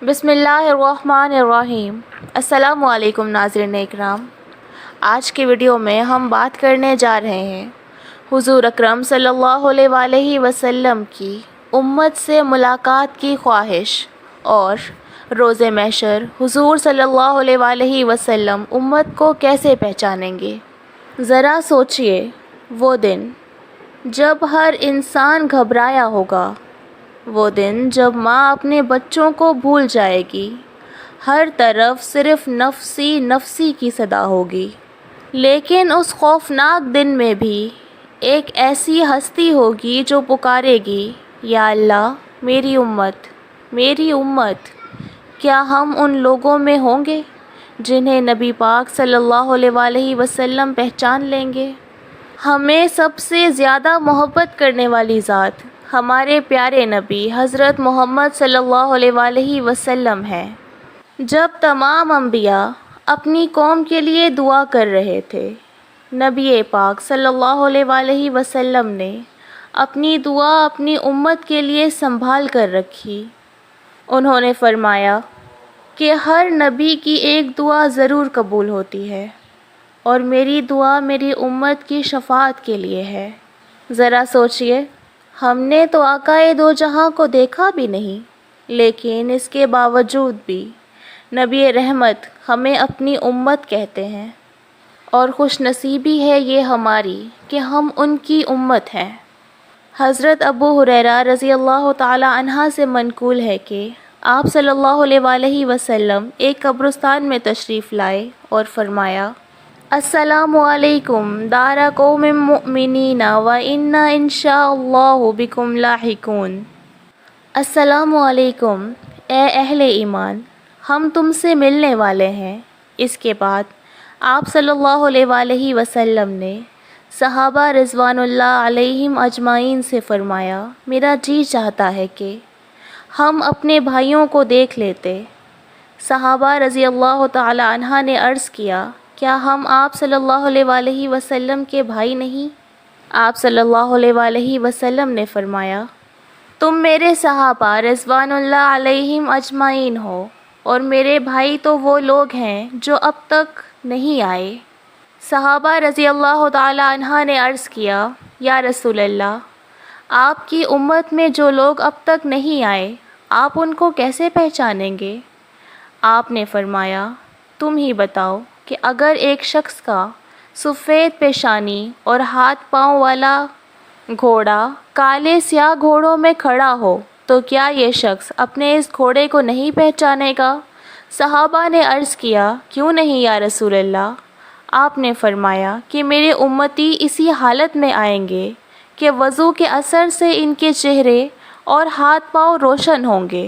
بسم اللہ الرحمن الرحیم۔ السلام علیکم ناظرین اکرام۔ آج کے ویڈیو میں ہم بات کرنے جا رہے ہیں حضور اکرم صلی اللہ علیہ وآلہ وسلم کی امت سے ملاقات کی خواہش اور روز محشر حضور صلی اللہ علیہ وآلہ وسلم امت کو کیسے پہچانیں گے۔ ذرا سوچئے، وہ دن جب ہر انسان گھبرایا ہوگا، وہ دن جب ماں اپنے بچوں کو بھول جائے گی، ہر طرف صرف نفسی نفسی کی صدا ہوگی۔ لیکن اس خوفناک دن میں بھی ایک ایسی ہستی ہوگی جو پکارے گی، یا اللہ میری امت، میری امت۔ کیا ہم ان لوگوں میں ہوں گے جنہیں نبی پاک صلی اللہ علیہ وآلہ وسلم پہچان لیں گے؟ ہمیں سب سے زیادہ محبت کرنے والی ذات ہمارے پیارے نبی حضرت محمد صلی اللہ علیہ وآلہ وسلم ہے۔ جب تمام انبیاء اپنی قوم کے لیے دعا کر رہے تھے، نبی پاک صلی اللہ علیہ وآلہ وسلم نے اپنی دعا اپنی امت کے لیے سنبھال کر رکھی۔ انہوں نے فرمایا کہ ہر نبی کی ایک دعا ضرور قبول ہوتی ہے، اور میری دعا میری امت کی شفاعت کے لیے ہے۔ ذرا سوچئے، ہم نے تو آقائے دو جہاں کو دیکھا بھی نہیں، لیکن اس کے باوجود بھی نبی رحمت ہمیں اپنی امت کہتے ہیں، اور خوش نصیبی ہے یہ ہماری کہ ہم ان کی امت ہیں۔ حضرت ابو ہریرہ رضی اللہ تعالی عنہ سے منقول ہے کہ آپ صلی اللہ علیہ وآلہ وسلم ایک قبرستان میں تشریف لائے اور فرمایا، السلام علیکم دار قوم مؤمنین وإنا انشاء اللہ بکم لاحقون۔ السلام علیکم اے اہل ایمان، ہم تم سے ملنے والے ہیں۔ اس کے بعد آپ صلی اللہ علیہ وآلہ وسلم نے صحابہ رضوان اللہ علیہم اجمعین سے فرمایا، میرا جی چاہتا ہے کہ ہم اپنے بھائیوں کو دیکھ لیتے۔ صحابہ رضی اللہ تعالی عنہ نے عرض کیا، کیا ہم آپ صلی اللہ علیہ وآلہ وسلم کے بھائی نہیں؟ آپ صلی اللہ علیہ وآلہ وسلم نے فرمایا، تم میرے صحابہ رضوان اللہ علیہم اجمعین ہو، اور میرے بھائی تو وہ لوگ ہیں جو اب تک نہیں آئے۔ صحابہ رضی اللہ تعالی عنہ نے عرض کیا، یا رسول اللہ، آپ کی امت میں جو لوگ اب تک نہیں آئے، آپ ان کو کیسے پہچانیں گے؟ آپ نے فرمایا، تم ہی بتاؤ کہ اگر ایک شخص کا سفید پیشانی اور ہاتھ پاؤں والا گھوڑا کالے سیاہ گھوڑوں میں کھڑا ہو تو کیا یہ شخص اپنے اس گھوڑے کو نہیں پہچانے گا؟ صحابہ نے عرض کیا، کیوں نہیں یا رسول اللہ؟ آپ نے فرمایا کہ میرے امتی اسی حالت میں آئیں گے کہ وضو کے اثر سے ان کے چہرے اور ہاتھ پاؤں روشن ہوں گے،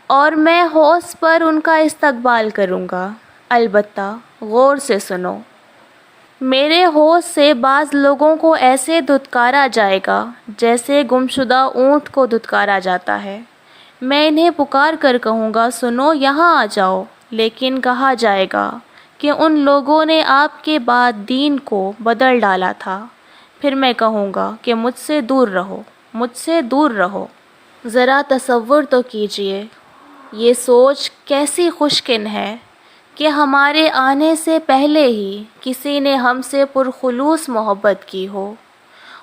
اور میں حوض پر ان کا استقبال کروں گا۔ البتہ غور سے سنو، میرے حوض سے بعض لوگوں کو ایسے دھتکارا جائے گا جیسے گمشدہ اونٹ کو دھتکارا جاتا ہے۔ میں انہیں پکار کر کہوں گا، سنو یہاں آ جاؤ، لیکن کہا جائے گا کہ ان لوگوں نے آپ کے بعد دین کو بدل ڈالا تھا۔ پھر میں کہوں گا کہ مجھ سے دور رہو، مجھ سے دور رہو۔ ذرا تصور تو کیجئے، یہ سوچ کیسی خوشکن ہے کہ ہمارے آنے سے پہلے ہی کسی نے ہم سے پرخلوص محبت کی ہو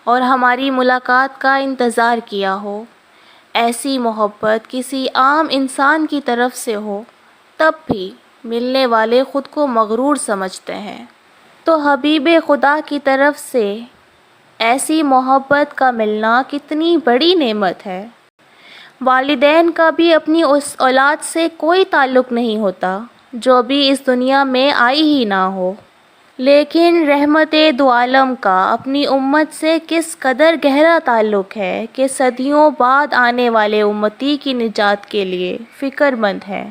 اور ہماری ملاقات کا انتظار کیا ہو۔ ایسی محبت کسی عام انسان کی طرف سے ہو، تب بھی ملنے والے خود کو مغرور سمجھتے ہیں، تو حبیب خدا کی طرف سے ایسی محبت کا ملنا کتنی بڑی نعمت ہے۔ والدین کا بھی اپنی اس اولاد سے کوئی تعلق نہیں ہوتا جو ابھی اس دنیا میں آئی ہی نہ ہو، لیکن رحمت دو عالم کا اپنی امت سے کس قدر گہرا تعلق ہے کہ صدیوں بعد آنے والے امتی کی نجات کے لیے فکر مند ہیں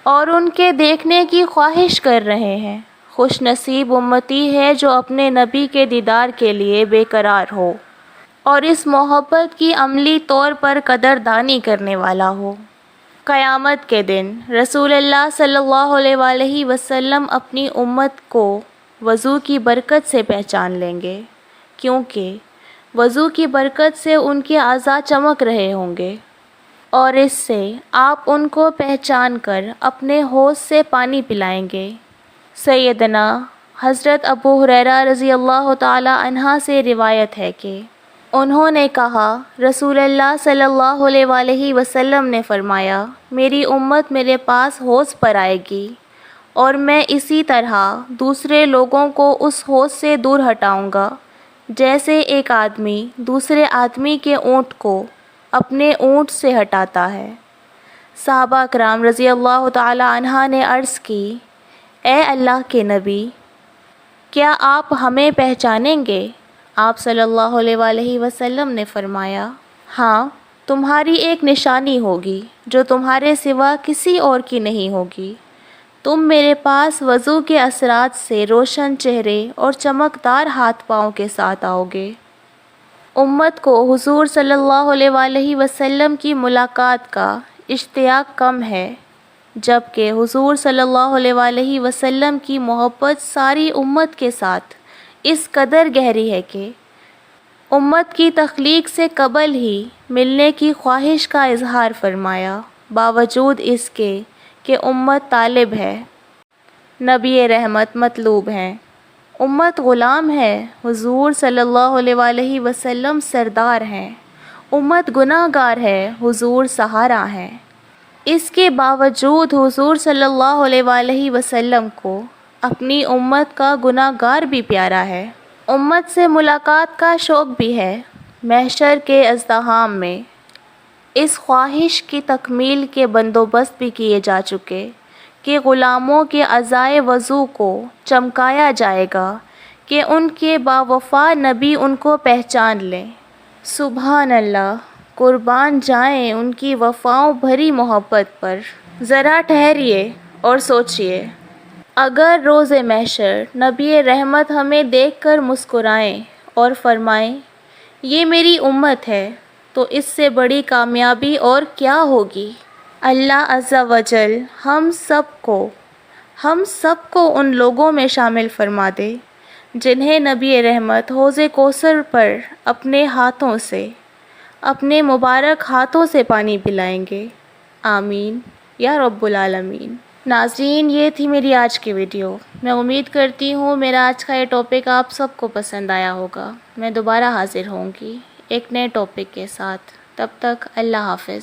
اور ان کے دیکھنے کی خواہش کر رہے ہیں۔ خوش نصیب امتی ہے جو اپنے نبی کے دیدار کے لیے بے قرار ہو اور اس محبت کی عملی طور پر قدردانی کرنے والا ہو۔ قیامت کے دن رسول اللہ صلی اللہ علیہ وآلہ وسلم اپنی امت کو وضو کی برکت سے پہچان لیں گے، کیونکہ وضو کی برکت سے ان کے اعضاء چمک رہے ہوں گے۔ اور اس سے آپ ان کو پہچان کر اپنے حوض سے پانی پلائیں گے۔ سیدنا حضرت ابو ہریرہ رضی اللہ تعالی عنہ سے روایت ہے کہ انہوں نے کہا، رسول اللہ صلی اللہ علیہ وآلہ وسلم نے فرمایا، میری امت میرے پاس حوض پر آئے گی اور میں اسی طرح دوسرے لوگوں کو اس حوض سے دور ہٹاؤں گا جیسے ایک آدمی دوسرے آدمی کے اونٹ کو اپنے اونٹ سے ہٹاتا ہے۔ صحابہ کرام رضی اللہ تعالی عنہ نے عرض کی، اے اللہ کے نبی، کیا آپ ہمیں پہچانیں گے؟ آپ صلی اللہ علیہ وآلہ وسلم نے فرمایا، ہاں، تمہاری ایک نشانی ہوگی جو تمہارے سوا کسی اور کی نہیں ہوگی۔ تم میرے پاس وضو کے اثرات سے روشن چہرے اور چمکدار ہاتھ پاؤں کے ساتھ آؤ گے۔ امت کو حضور صلی اللہ علیہ وآلہ وسلم کی ملاقات کا اشتیاق کم ہے، جبکہ حضور صلی اللہ علیہ وآلہ وسلم کی محبت ساری امت کے ساتھ اس قدر گہری ہے کہ امت کی تخلیق سے قبل ہی ملنے کی خواہش کا اظہار فرمایا، باوجود اس کے کہ امت طالب ہے، نبی رحمت مطلوب ہیں، امت غلام ہے، حضور صلی اللہ علیہ وآلہ وسلم سردار ہیں، امت گناہ گار ہے، حضور سہارا ہیں۔ اس کے باوجود حضور صلی اللہ علیہ وآلہ وسلم کو اپنی امت کا گناہ گار بھی پیارا ہے۔ امت سے ملاقات کا شوق بھی ہے۔ محشر کے ازدحام میں اس خواہش کی تکمیل کے بندوبست بھی کیے جا چکے کہ غلاموں کے اعضائے وضو کو چمکایا جائے گا کہ ان کے باوفا نبی ان کو پہچان لیں۔ سبحان اللہ، قربان جائیں ان کی وفاؤں بھری محبت پر۔ ذرا ٹھہریے اور سوچئے، اگر روز محشر نبی رحمت ہمیں دیکھ کر مسکرائیں اور فرمائیں یہ میری امت ہے، تو اس سے بڑی کامیابی اور کیا ہوگی؟ اللہ عز و جل ہم سب کو ان لوگوں میں شامل فرما دے جنہیں نبی رحمت حوض کوثر پر اپنے ہاتھوں سے، اپنے مبارک ہاتھوں سے پانی پلائیں گے۔ آمین یا رب العالمین۔ ناظرین، یہ تھی میری آج کی ویڈیو۔ میں امید کرتی ہوں میرا آج کا یہ ٹاپک آپ سب کو پسند آیا ہوگا۔ میں دوبارہ حاضر ہوں گی ایک نئے ٹاپک کے ساتھ۔ تب تک اللہ حافظ۔